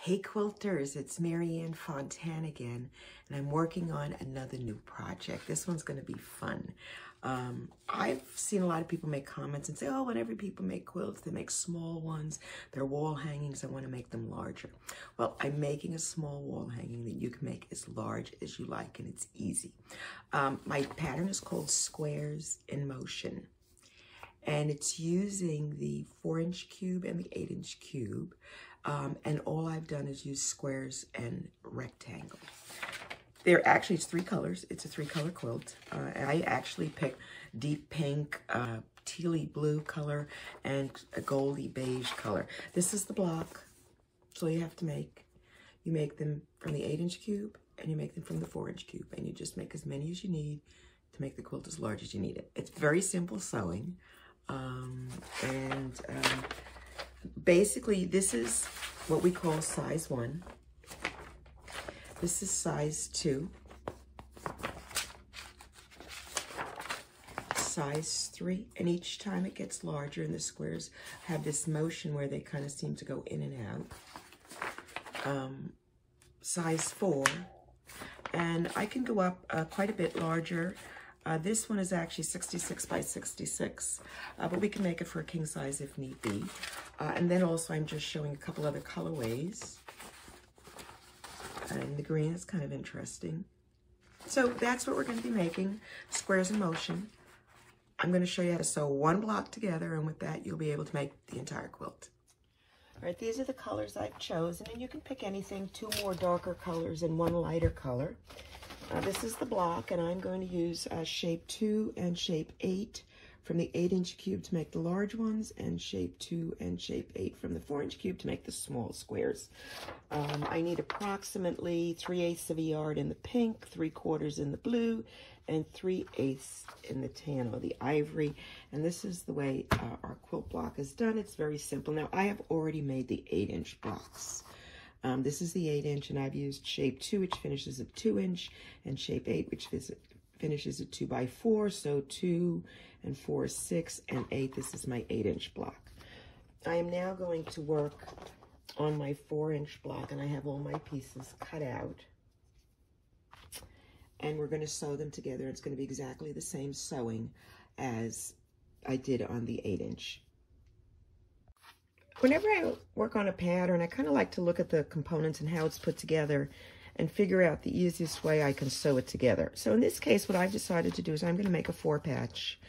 Hey quilters, it's Marianne Fontan again, and I'm working on another new project. This one's going to be fun. I've seen a lot of people make comments and say, oh, whenever people make quilts, they make small ones. They're wall hangings. I want to make them larger. Well, I'm making a small wall hanging that you can make as large as you like, and it's easy. My pattern is called Squares in Motion, and it's using the 4-inch cube and the 8-inch cube. And all I've done is use squares and rectangle. It's 3 colors. It's a 3-color quilt. And I actually picked deep pink, tealy blue color, and a goldy beige color. This is the block. That's all you have to make. You make them from the 8-inch cube, and you make them from the 4-inch cube. And you just make as many as you need to make the quilt as large as you need it. It's very simple sewing. Basically, this is what we call size 1. This is size 2. Size 3. And each time it gets larger, and the squares have this motion where they kind of seem to go in and out. Size 4. And I can go up quite a bit larger. This one is actually 66 by 66, but we can make it for a king size if need be. And then also I'm just showing a couple other colorways. And the green is kind of interesting. So that's what we're going to be making, Squares in Motion. I'm going to show you how to sew one block together, and with that you'll be able to make the entire quilt. All right, these are the colors I've chosen, and you can pick anything, 2 more darker colors and 1 lighter color. This is the block, and I'm going to use shape 2 and shape 8 from the 8-inch cube to make the large ones, and shape 2 and shape 8 from the 4-inch cube to make the small squares. I need approximately 3/8 of a yard in the pink, 3/4 in the blue, and 3/8 in the tan or the ivory. And this is the way our quilt block is done. It's very simple. Now, I have already made the 8-inch blocks. This is the 8-inch, and I've used shape 2, which finishes at 2-inch, and shape 8, which finishes at 2x4. So 2 and 4 is 6, and 8. This is my 8-inch block. I am now going to work on my 4-inch block, and I have all my pieces cut out. And we're going to sew them together. It's going to be exactly the same sewing as I did on the 8-inch. Whenever I work on a pattern, I kind of like to look at the components and how it's put together and figure out the easiest way I can sew it together. So in this case, what I've decided to do is I'm going to make a 4-patch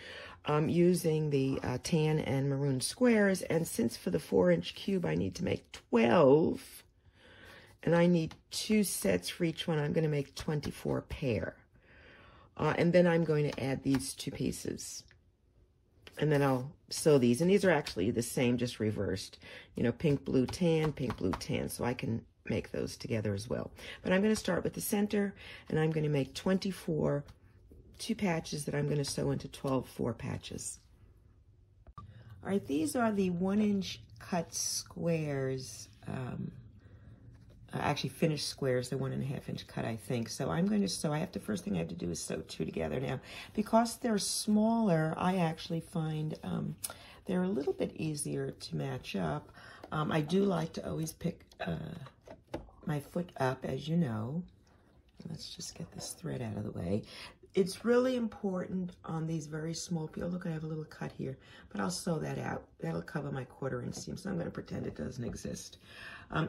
using the tan and maroon squares. And since for the 4-inch cube I need to make 12, and I need 2 sets for each one, I'm going to make 24 pair. And then I'm going to add these 2 pieces. And then I'll sew these. And these are actually the same, just reversed. You know, pink, blue, tan, so I can make those together as well. But I'm going to start with the center, and I'm going to make 24 2 patches that I'm going to sew into 12 4 patches. All right, these are the 1-inch cut squares. Actually finished squares, the 1.5-inch cut, I think. So I'm going to sew. First thing I have to do is sew 2 together. Now, because they're smaller, I actually find they're a little bit easier to match up. I do like to always pick my foot up, as you know. Let's just get this thread out of the way. It's really important on these very small pieces. Look, I have a little cut here, but I'll sew that out. That'll cover my 1/4-inch seam, so I'm going to pretend it doesn't exist.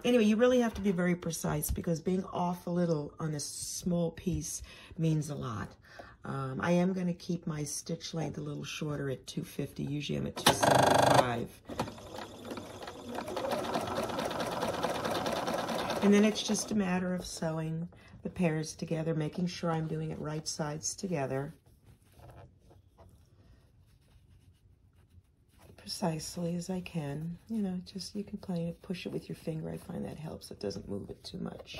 Anyway, you really have to be very precise because being off a little on a small piece means a lot. I am going to keep my stitch length a little shorter at 250. Usually I'm at 275. And then it's just a matter of sewing the pairs together, making sure I'm doing it right sides together. Precisely as I can. You know, just you can push it with your finger. I find that helps. It doesn't move it too much.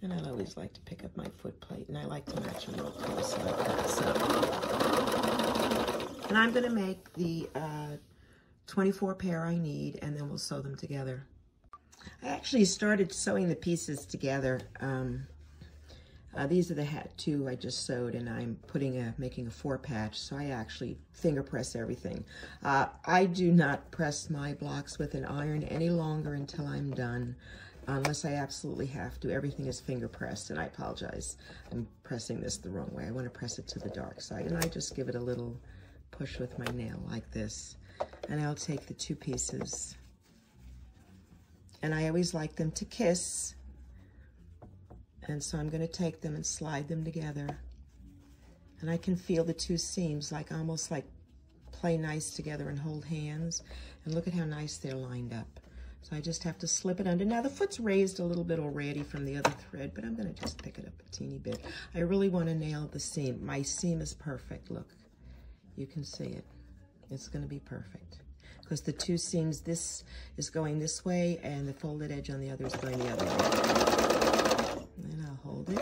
And I always like to pick up my foot plate, and I like to match a little closer like that. So. And I'm going to make the 24 pair I need, and then we'll sew them together. I actually started sewing the pieces together. These are the 2 I just sewed, and I'm making a 4-patch, so I actually finger press everything. I do not press my blocks with an iron any longer until I'm done. unless I absolutely have to. Everything is finger pressed, and I apologize. I'm pressing this the wrong way. I want to press it to the dark side, and I just give it a little push with my nail like this. And I'll take the two pieces, and I always like them to kiss, and so I'm going to take them and slide them together, and I can feel the two seams like almost like play nice together and hold hands, and look at how nice they're lined up. So I just have to slip it under. Now the foot's raised a little bit already from the other thread, but I'm going to just pick it up a teeny bit. I really want to nail the seam. My seam is perfect. Look, you can see it. It's going to be perfect because the two seams, this is going this way and the folded edge on the other is going the other way. And I'll hold it.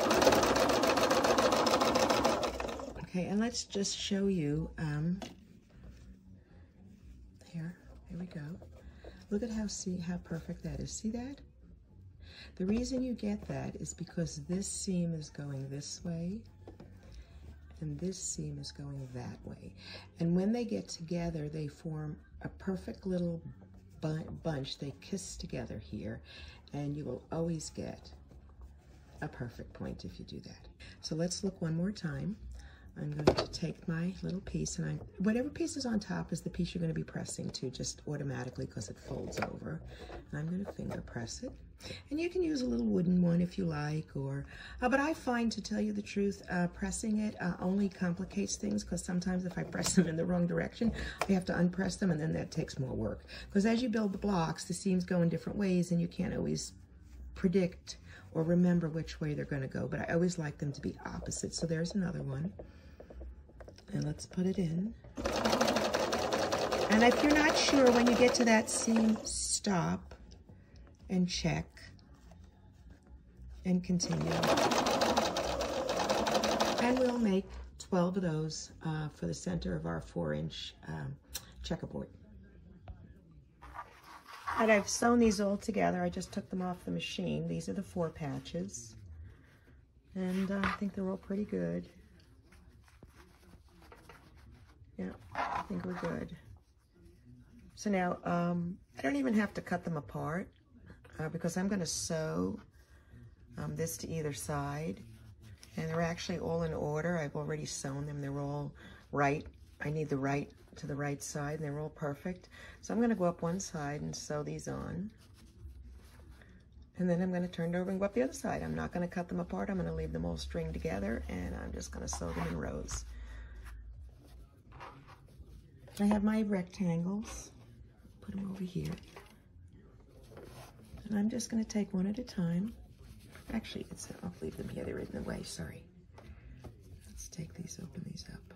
Okay, and let's just show you, here we go. Look at how perfect that is. See that? The reason you get that is because this seam is going this way and this seam is going that way. And when they get together, they form a perfect little bunch. They kiss together here, and you will always get a perfect point if you do that. So let's look one more time. I'm going to take my little piece, and whatever piece is on top is the piece you're going to be pressing to just automatically because it folds over. And I'm going to finger press it. And you can use a little wooden one if you like, or but I find, to tell you the truth, pressing it only complicates things, because sometimes if I press them in the wrong direction, I have to unpress them, and then that takes more work. Because as you build the blocks, the seams go in different ways, and you can't always predict or remember which way they're going to go. But I always like them to be opposite. So there's another one. And let's put it in. And if you're not sure, when you get to that seam, stop and check and continue. And we'll make 12 of those for the center of our 4-inch checkerboard. And I've sewn these all together. I just took them off the machine. These are the 4 patches. And I think they're all pretty good. Yeah, I think we're good. So now, I don't even have to cut them apart because I'm going to sew this to either side. And they're actually all in order. I've already sewn them. They're all right. I need the right to the right side, and they're all perfect. So I'm going to go up one side and sew these on. And then I'm going to turn it over and go up the other side. I'm not going to cut them apart. I'm going to leave them all stringed together, and I'm just going to sew them in rows. I have my rectangles, put them over here, and I'm just going to take one at a time. Actually, I'll leave them here, they're in the way, sorry. Let's take these, open these up.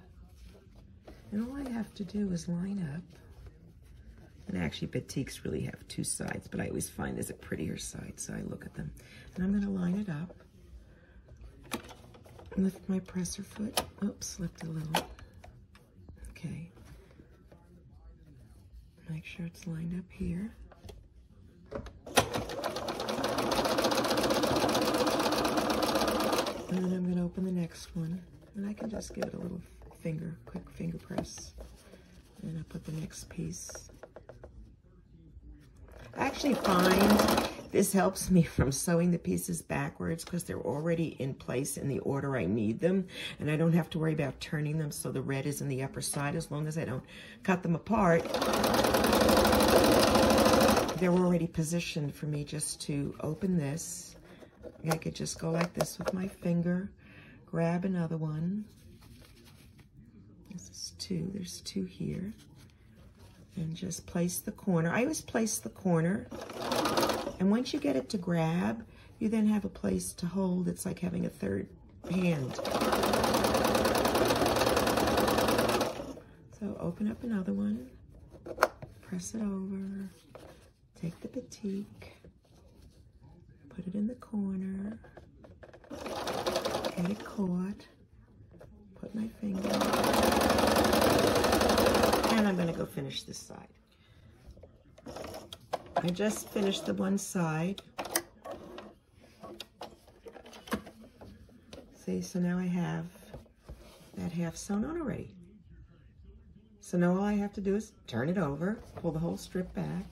And all I have to do is line up, and actually batiks really have 2 sides, but I always find there's a prettier side, so I look at them. And I'm going to line it up, lift my presser foot, oops, slipped a little, okay. Make sure it's lined up here. And then I'm going to open the next one. And I can just give it a little quick finger press. And I put the next piece. I actually find this helps me from sewing the pieces backwards because they're already in place in the order I need them. And I don't have to worry about turning them so the red is in the upper side as long as I don't cut them apart. They're already positioned for me just to open this. I could just go like this with my finger, grab another one. This is 2, there's 2 here. And just place the corner. I always place the corner. And once you get it to grab, you then have a place to hold. It's like having a third hand. So open up another one, press it over, take the batik, put it in the corner, get it caught, put my finger, and I'm going to go finish this side. I just finished the one side. See, so now I have that half sewn on already. So now all I have to do is turn it over, pull the whole strip back,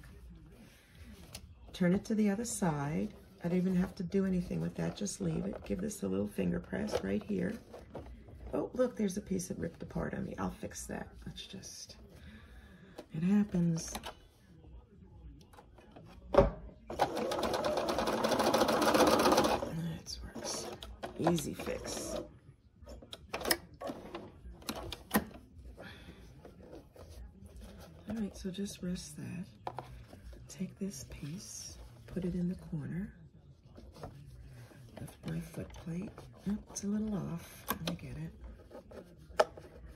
turn it to the other side, I don't even have to do anything with that, just leave it. Give this a little finger press right here. Oh, look, there's a piece that ripped apart on me. I'll fix that. Let's just, it happens. That works. Easy fix. All right, so just rest that. Take this piece, put it in the corner. Lift my foot plate. Oh, it's a little off. Let me get it.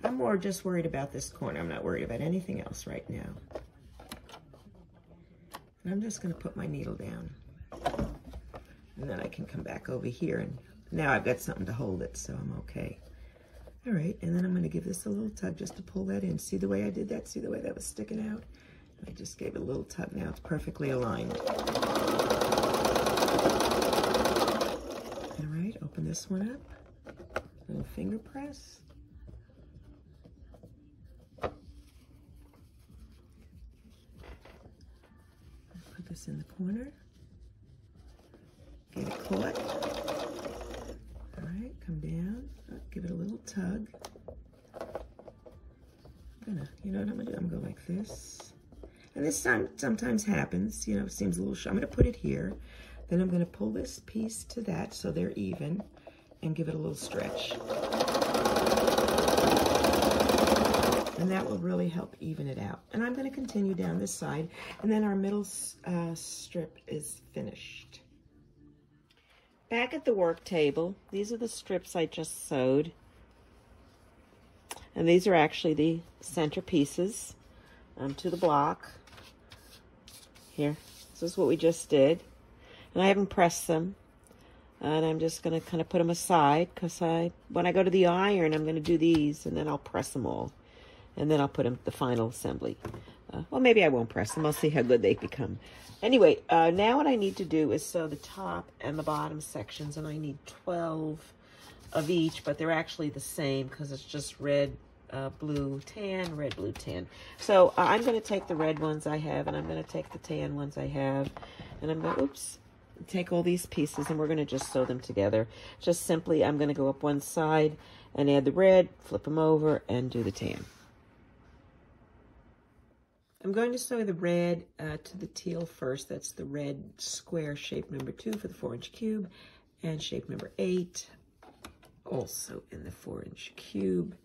I'm more just worried about this corner. I'm not worried about anything else right now. And I'm just going to put my needle down. And then I can come back over here. And now I've got something to hold it, so I'm okay. All right, and then I'm going to give this a little tug just to pull that in. See the way I did that? See the way that was sticking out? I just gave it a little tug. Now it's perfectly aligned. All right, open this one up. Little finger press. Put this in the corner. Get it caught. All right, come down. Give it a little tug. You know what I'm gonna do? I'm gonna go like this. And this time sometimes happens, you know, it seems a little short. I'm gonna put it here. Then I'm gonna pull this piece to that so they're even and give it a little stretch. And that will really help even it out. And I'm gonna continue down this side, and then our middle strip is finished. Back at the work table, these are the strips I just sewed. And these are actually the center pieces to the block. Here, this is what we just did. And I haven't pressed them. And I'm just going to kind of put them aside because when I go to the iron, I'm going to do these and then I'll press them all. And then I'll put them the final assembly. Well, maybe I won't press them. I'll see how good they become. Anyway, now what I need to do is sew the top and the bottom sections, and I need 12 of each, but they're actually the same because it's just red, blue, tan, red, blue, tan. So I'm going to take the red ones I have, and I'm going to take the tan ones I have, and I'm going to, take all these pieces, and we're going to just sew them together. Just simply, I'm going to go up one side and add the red, flip them over, and do the tan. I'm going to sew the red to the teal first. That's the red square, shape number 2 for the 4-inch cube, and shape number 8 also in the 4-inch cube.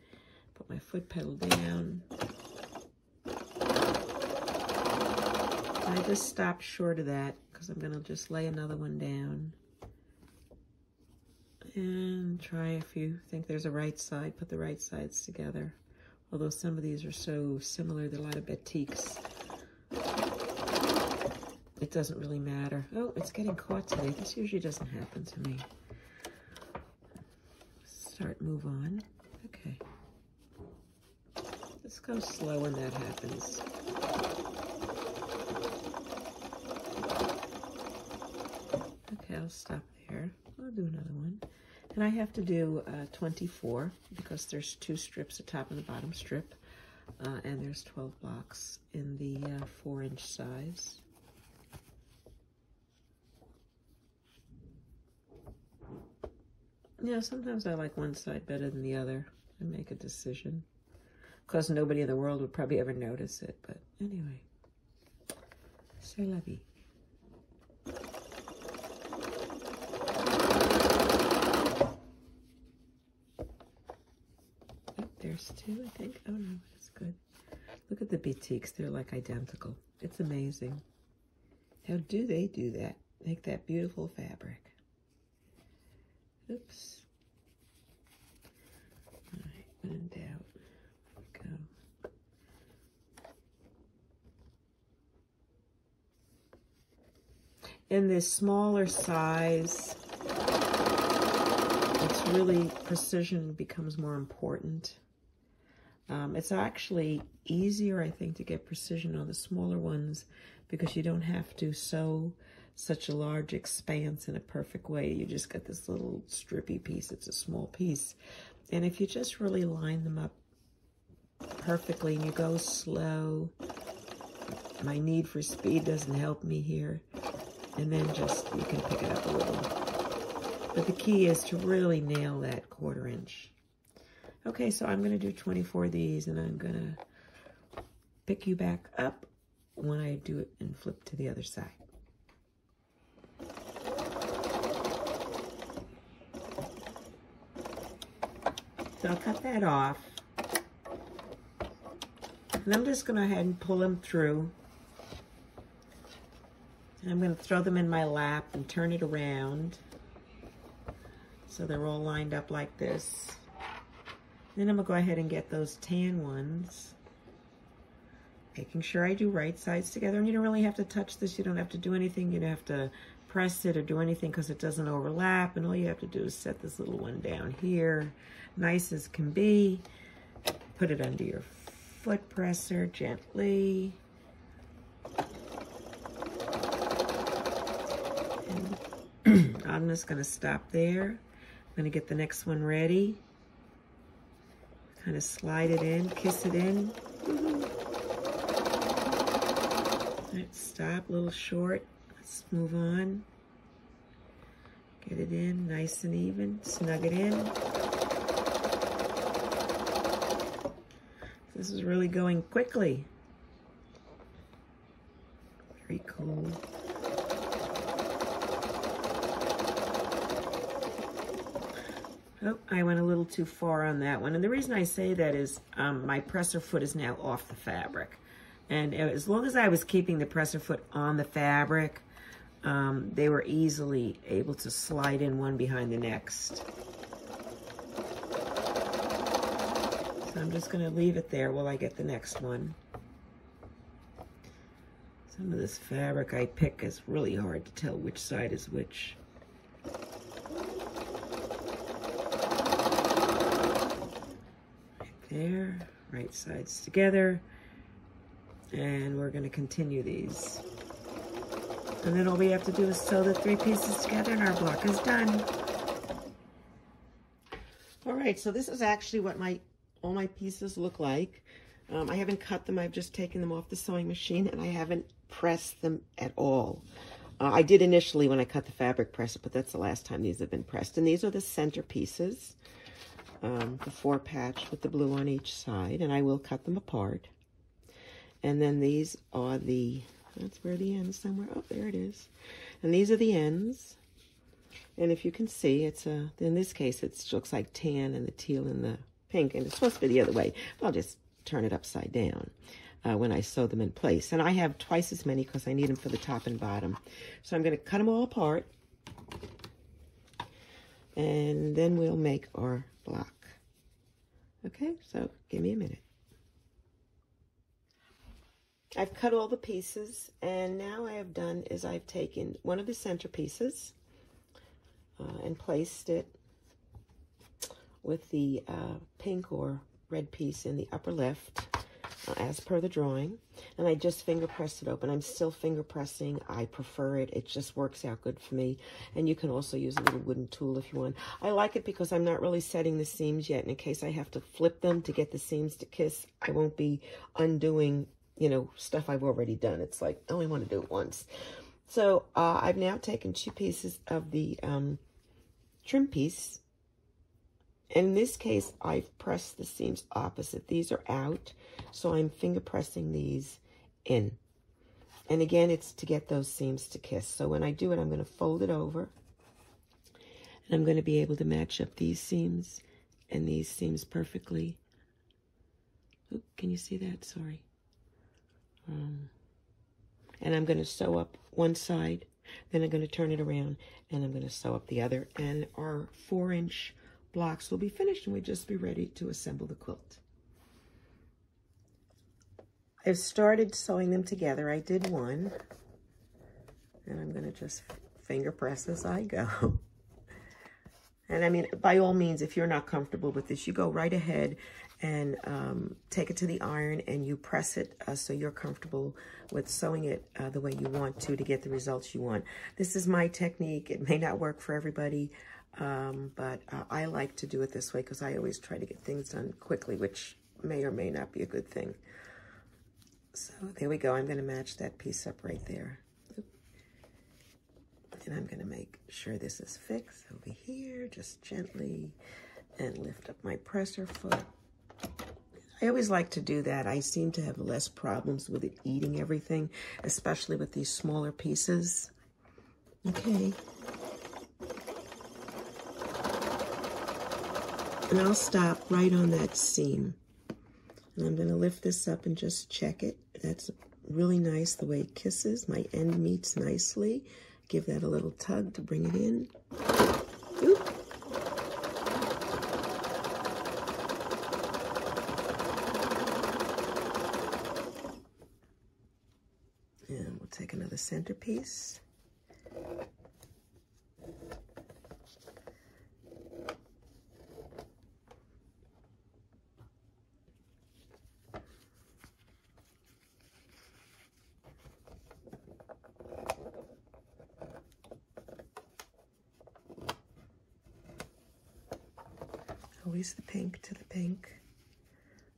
Put my foot pedal down. I just stopped short of that because I'm going to just lay another one down. And try, if you think there's a right side, put the right sides together. Although some of these are so similar, there are a lot of batiks. It doesn't really matter. Oh, it's getting caught today. This usually doesn't happen to me. Move on. Okay. Let's go slow when that happens. Okay, I'll stop there. I'll do another one. And I have to do 24 because there's 2 strips, the top and the bottom strip. And there's 12 blocks in the 4-inch size. Yeah, sometimes I like one side better than the other. I make a decision. Of course, nobody in the world would probably ever notice it, but anyway. C'est la vie. There's 2, I think. Oh no, that's good. Look at the batiks. They're like identical. It's amazing. How do they do that? Make that beautiful fabric. Oops. All right, when in doubt, go. In this smaller size, it's really, precision becomes more important. It's actually easier, I think, to get precision on the smaller ones because you don't have to sew such a large expanse in a perfect way. You just got this little strippy piece. It's a small piece. And if you just really line them up perfectly and you go slow, my need for speed doesn't help me here. And then just, you can pick it up a little. But the key is to really nail that 1/4 inch. Okay, so I'm gonna do 24 of these, and I'm gonna pick you back up when I do it and flip to the other side. So I'll cut that off. And I'm just gonna go ahead and pull them through. And I'm gonna throw them in my lap and turn it around. So they're all lined up like this. Then I'm gonna go ahead and get those tan ones. Making sure I do right sides together. And you don't really have to touch this. You don't have to do anything. You don't have to press it or do anything because it doesn't overlap. And all you have to do is set this little one down here. Nice as can be. Put it under your foot presser gently. And I'm just gonna stop there. I'm gonna get the next one ready. Kind of slide it in, kiss it in. All right, stop, a little short. Let's move on. Get it in, nice and even. Snug it in. This is really going quickly. Very cool. Oh, I went a little too far on that one. And the reason I say that is my presser foot is now off the fabric. And as long as I was keeping the presser foot on the fabric, they were easily able to slide in one behind the next. So I'm just gonna leave it there while I get the next one. Some of this fabric I pick is really hard to tell which side is which. There, right sides together, and we're going to continue these. And then all we have to do is sew the 3 pieces together and our block is done. All right, so this is actually what all my pieces look like. I haven't cut them, I've just taken them off the sewing machine, and I haven't pressed them at all. I did initially when I cut the fabric press it, but that's the last time these have been pressed. And these are the center pieces. The 4 patch with the blue on each side, and I will cut them apart. And then these are that's where the ends somewhere, oh, there it is. And these are the ends. And if you can see, in this case, it looks like tan and the teal and the pink, and it's supposed to be the other way. I'll just turn it upside down when I sew them in place. And I have twice as many because I need them for the top and bottom. So I'm going to cut them all apart. And then we'll make our block. Okay, so give me a minute. I've cut all the pieces, and now what I have done is I've taken one of the center pieces and placed it with the pink or red piece in the upper left, as per the drawing, and I just finger pressed it open. I'm still finger pressing. I prefer it. It just works out good for me. And you can also use a little wooden tool if you want. I like it because I'm not really setting the seams yet. And in case I have to flip them to get the seams to kiss, I won't be undoing, you know, stuff I've already done. It's like, I only want to do it once. So I've now taken 2 pieces of the trim piece. In this case, I've pressed the seams opposite. These are out, so I'm finger pressing these in. And again, it's to get those seams to kiss. So when I do it, I'm going to fold it over. And I'm going to be able to match up these seams and these seams perfectly. Oop, can you see that? Sorry. And I'm going to sew up one side. Then I'm going to turn it around, and I'm going to sew up the other. And our 4-inch blocks will be finished, and we'll just be ready to assemble the quilt. I've started sewing them together. I did one, and I'm going to just finger press as I go. And I mean, by all means, if you're not comfortable with this, you go right ahead and take it to the iron and you press it so you're comfortable with sewing it the way you want to get the results you want. This is my technique. It may not work for everybody, but I like to do it this way because I always try to get things done quickly, which may or may not be a good thing. So there we go. I'm going to match that piece up right there. And I'm going to make sure this is fixed over here, just gently, and lift up my presser foot. I always like to do that. I seem to have less problems with it eating everything, especially with these smaller pieces. Okay. And I'll stop right on that seam. And I'm going to lift this up and just check it. That's really nice the way it kisses. My end meets nicely. Give that a little tug to bring it in. Oop. And we'll take another centerpiece. Always the pink to the pink.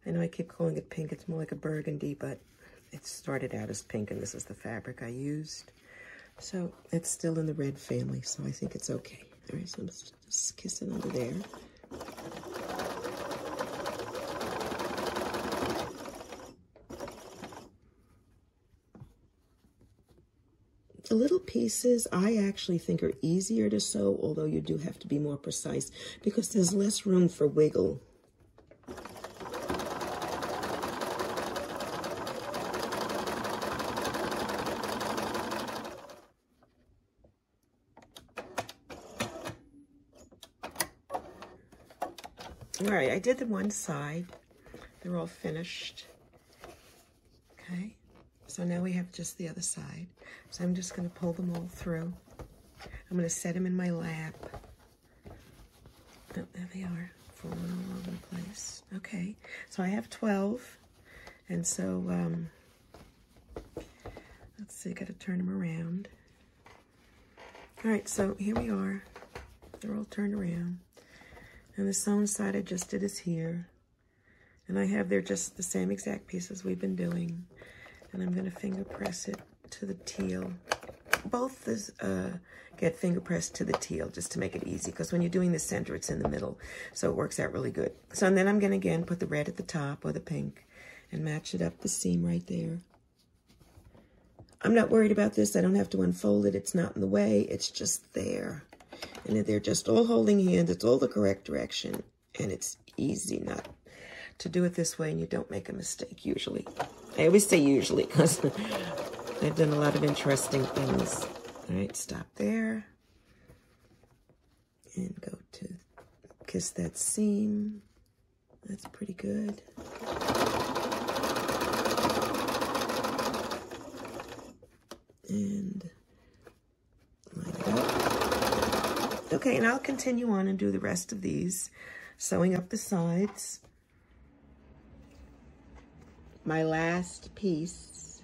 I know I keep calling it pink. It's more like a burgundy, but it started out as pink, and this is the fabric I used. So it's still in the red family, so I think it's okay. All right, so I'm just kissing under there. The little pieces I actually think are easier to sew, although you do have to be more precise because there's less room for wiggle. All right, I did the one side. They're all finished. Okay. So now we have just the other side. So I'm just going to pull them all through. I'm going to set them in my lap. Oh, there they are, falling all over the place. Okay, so I have 12. And so, let's see, got to turn them around. All right, so here we are. They're all turned around. And the sewn side I just did is here. And I have, they're just the same exact pieces we've been doing. And I'm going to finger press it to the teal. Both is, get finger pressed to the teal just to make it easy, because when you're doing the center, it's in the middle. So it works out really good. So and then I'm going to again put the red at the top or the pink and match it up the seam right there. I'm not worried about this. I don't have to unfold it. It's not in the way. It's just there. And they're just all holding hands. It's all the correct direction. And it's easy not to do it this way, and you don't make a mistake usually. I always say usually because I've done a lot of interesting things. All right, stop there. And go to kiss that seam. That's pretty good. And line it up. Okay, and I'll continue on and do the rest of these, sewing up the sides. My last piece.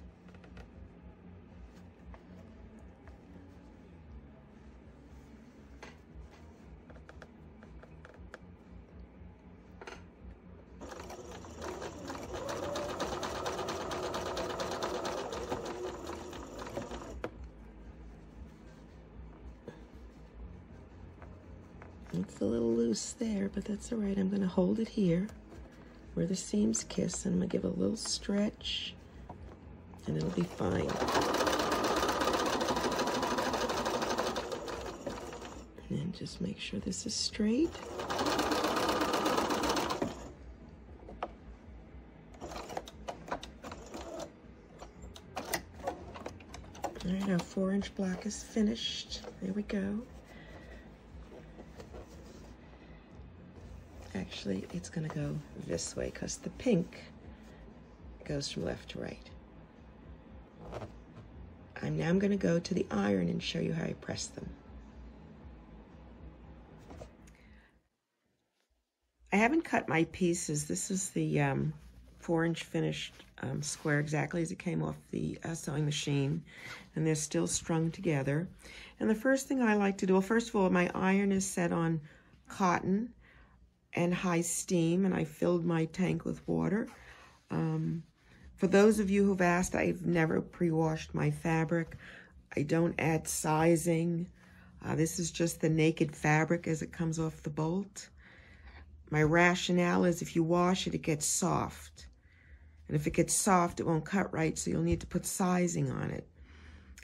It's a little loose there, but that's all right. I'm going to hold it here where the seams kiss, and I'm going to give it a little stretch, and it'll be fine. And just make sure this is straight. All right, our 4-inch block is finished. There we go. Actually, it's going to go this way because the pink goes from left to right. I'm going to go to the iron and show you how I press them. I haven't cut my pieces. This is the 4-inch finished square exactly as it came off the sewing machine, and they're still strung together. And the first thing I like to do, well, first of all, my iron is set on cotton and high steam, and I filled my tank with water. For those of you who've asked, I've never pre-washed my fabric. I don't add sizing. This is just the naked fabric as it comes off the bolt. My rationale is if you wash it, it gets soft. And if it gets soft, it won't cut right, so you'll need to put sizing on it.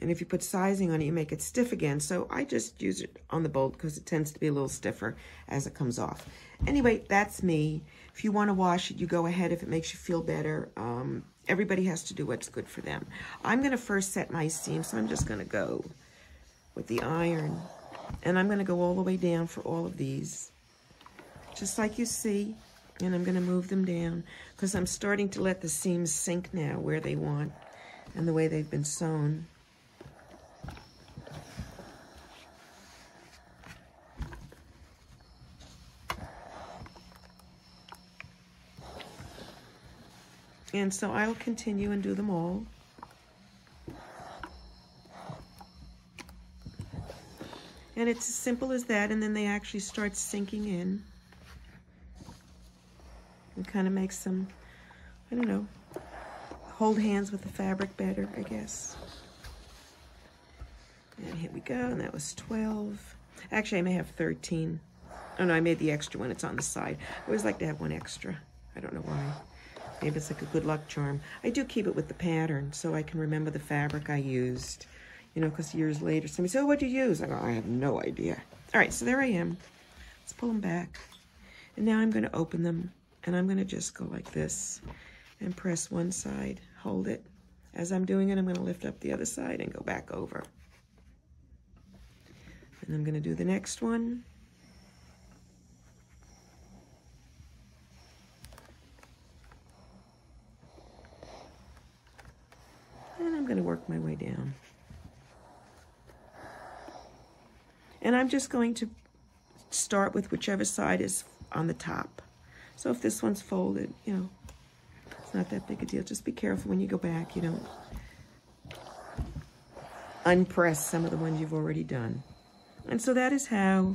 And if you put sizing on it, you make it stiff again. So I just use it on the bolt because it tends to be a little stiffer as it comes off. Anyway, that's me. If you want to wash it, you go ahead if it makes you feel better. Everybody has to do what's good for them. I'm going to first set my seam, so I'm just going to go with the iron. And I'm going to go all the way down for all of these, just like you see. And I'm going to move them down because I'm starting to let the seams sink now where they want and the way they've been sewn. And so I'll continue and do them all. And it's as simple as that, and then they actually start sinking in. It kind of makes them, I don't know, hold hands with the fabric better, I guess. And here we go, and that was 12. Actually, I may have 13. Oh no, I made the extra one, it's on the side. I always like to have one extra. I don't know why. Maybe it's like a good luck charm. I do keep it with the pattern so I can remember the fabric I used. You know, because years later, somebody said, oh, what'd you use? I go, I have no idea. All right, so there I am. Let's pull them back. And now I'm going to open them. And I'm going to just go like this and press one side, hold it. As I'm doing it, I'm going to lift up the other side and go back over. And I'm going to do the next one. And I'm going to work my way down. And I'm just going to start with whichever side is on the top. So if this one's folded, you know, it's not that big a deal. Just be careful when you go back. You don't unpress some of the ones you've already done. And so that is how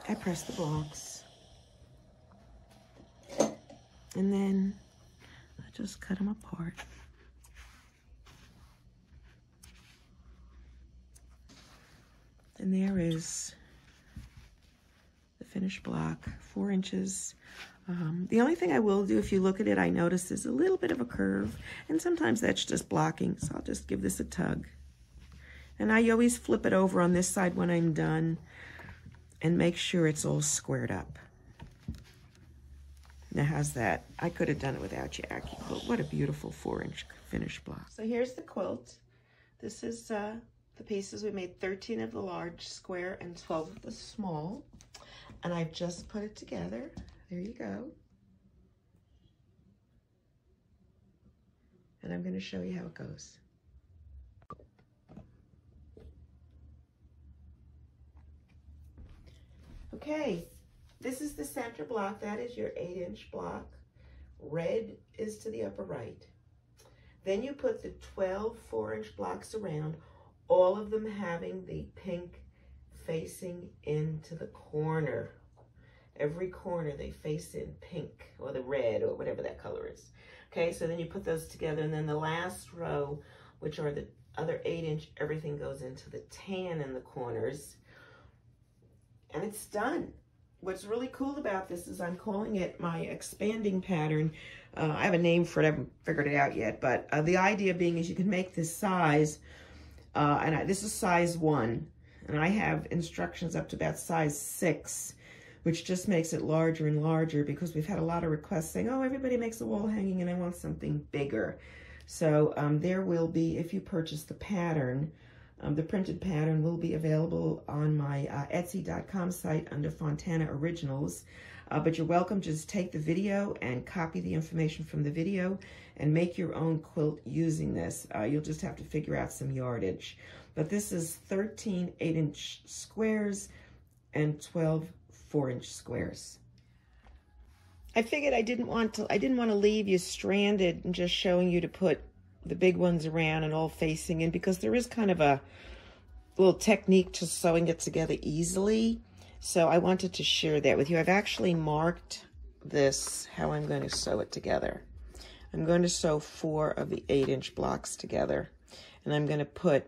I press the blocks. And then I just cut them apart. And there is the finished block, 4 inches. The only thing I will do, if you look at it, I notice there's a little bit of a curve, and sometimes that's just blocking, so I'll just give this a tug. And I always flip it over on this side when I'm done and make sure it's all squared up. Now, how's that? I could have done it without your AccuQuilt. What a beautiful 4-inch finished block. So here's the quilt. This is the pieces. We made 13 of the large square and 12 of the small. And I've just put it together. There you go. And I'm going to show you how it goes. Okay, this is the center block. That is your 8-inch block. Red is to the upper right. Then you put the 12 4-inch blocks around, all of them having the pink facing into the corner. Every corner they face in pink, or the red, or whatever that color is. Okay, so then you put those together, and then the last row, which are the other 8-inch, everything goes into the tan in the corners. And it's done. What's really cool about this is I'm calling it my expanding pattern. I have a name for it, I haven't figured it out yet, but the idea being is you can make this size, this is size 1, and I have instructions up to about size 6, which just makes it larger and larger because we've had a lot of requests saying, oh, everybody makes a wall hanging and I want something bigger. So there will be, if you purchase the pattern, the printed pattern will be available on my Etsy.com site under Fontana Originals. But you're welcome to just take the video and copy the information from the video and make your own quilt using this. You'll just have to figure out some yardage. But this is 13 8-inch squares and 12 4-inch squares. I figured I didn't want to leave you stranded and just showing you to put the big ones around and all facing in, because there is kind of a little technique to sewing it together easily. So I wanted to share that with you. I've actually marked this, how I'm going to sew it together. I'm going to sew 4 of the 8-inch blocks together. and I'm going to put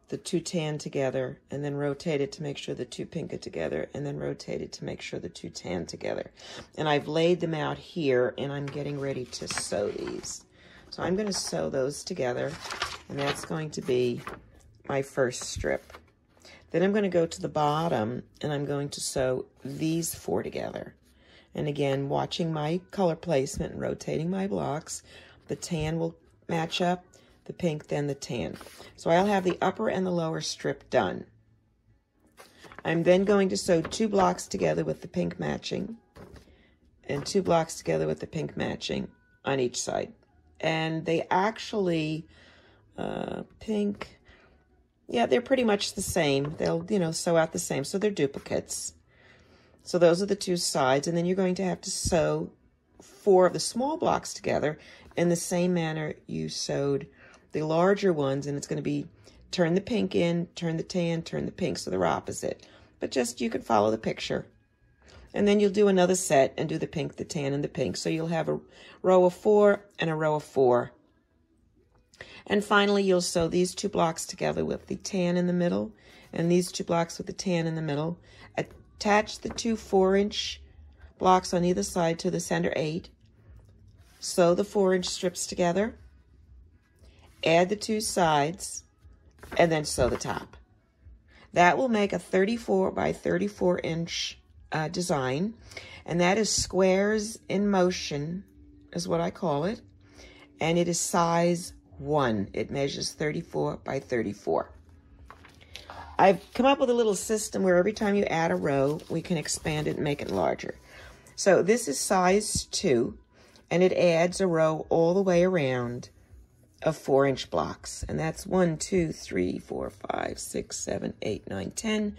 the two tan together and then rotate it to make sure the two pink are together, and then rotate it to make sure the two tan together. And I've laid them out here, and I'm getting ready to sew these. So I'm going to sew those together, and that's going to be my first strip. Then I'm going to go to the bottom, and I'm going to sew these four together. And again, watching my color placement and rotating my blocks, the tan will match up, the pink, then the tan. So I'll have the upper and the lower strip done. I'm then going to sew 2 blocks together with the pink matching, and 2 blocks together with the pink matching on each side. And they actually, pink, yeah, they're pretty much the same. They'll, you know, sew out the same, so they're duplicates. So those are the 2 sides, and then you're going to have to sew 4 of the small blocks together in the same manner you sewed the larger ones, and it's going to be turn the pink in, turn the tan, turn the pink, so they're opposite. But just, you can follow the picture. And then you'll do another set and do the pink, the tan, and the pink. So you'll have a row of 4 and a row of 4. And finally, you'll sew these 2 blocks together with the tan in the middle, and these 2 blocks with the tan in the middle. Attach the 2 4-inch blocks on either side to the center 8. Sew the 4-inch strips together. Add the 2 sides, and then sew the top. That will make a 34 by 34 inch design, and that is squares in motion, is what I call it, and it is size 1. It measures 34 by 34. I've come up with a little system where every time you add a row, we can expand it and make it larger. So this is size 2, and it adds a row all the way around of 4-inch blocks, and that's 1, 2, 3, 4, 5, 6, 7, 8, 9, 10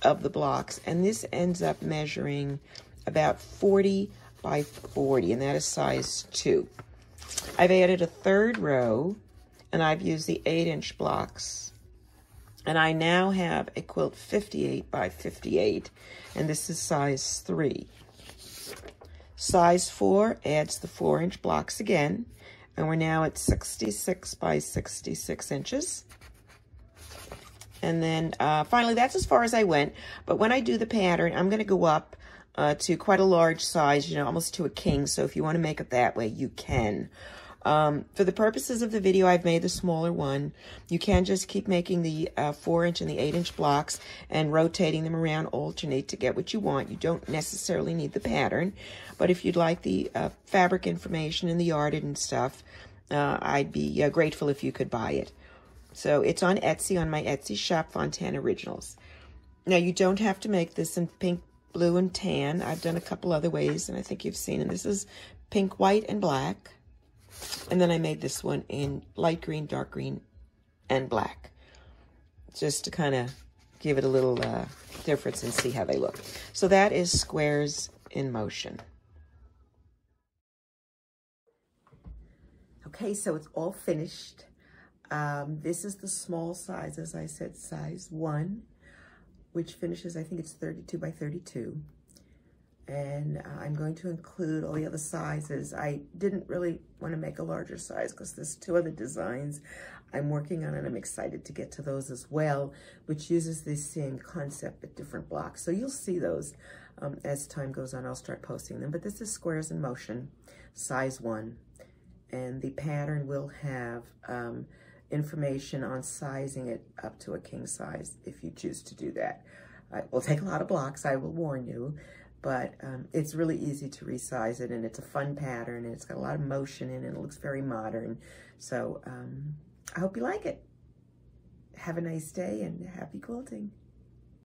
of the blocks, and this ends up measuring about 40 by 40, and that is size 2. I've added a 3rd row, and I've used the 8-inch blocks, and I now have a quilt 58 by 58, and this is size 3. Size 4 adds the 4-inch blocks again, and we're now at 66 by 66 inches. And then finally, that's as far as I went. But when I do the pattern, I'm going to go up to quite a large size, you know, almost to a king. So if you want to make it that way, you can. For the purposes of the video, I've made the smaller one. You can just keep making the 4-inch and the 8-inch blocks and rotating them around, alternate to get what you want. You don't necessarily need the pattern. But if you'd like the fabric information and the yardage and stuff, I'd be grateful if you could buy it. So it's on Etsy, on my Etsy shop, Fontana Originals. Now, you don't have to make this in pink, blue, and tan. I've done a couple other ways, and I think you've seen. And this is pink, white, and black. And then I made this one in light green, dark green, and black, just to kind of give it a little difference and see how they look. So that is squares in motion. Okay, so it's all finished. This is the small size, as I said, size 1, which finishes, I think it's 32 by 32. And I'm going to include all the other sizes. I didn't really want to make a larger size because there's 2 other designs I'm working on, and I'm excited to get to those as well, which uses the same concept but different blocks. So you'll see those as time goes on. I'll start posting them. But this is Squares in Motion, size 1. And the pattern will have information on sizing it up to a king size if you choose to do that. It will take a lot of blocks, I will warn you. But it's really easy to resize it, and it's a fun pattern, and it's got a lot of motion in it, and it looks very modern. So I hope you like it. Have a nice day, and happy quilting.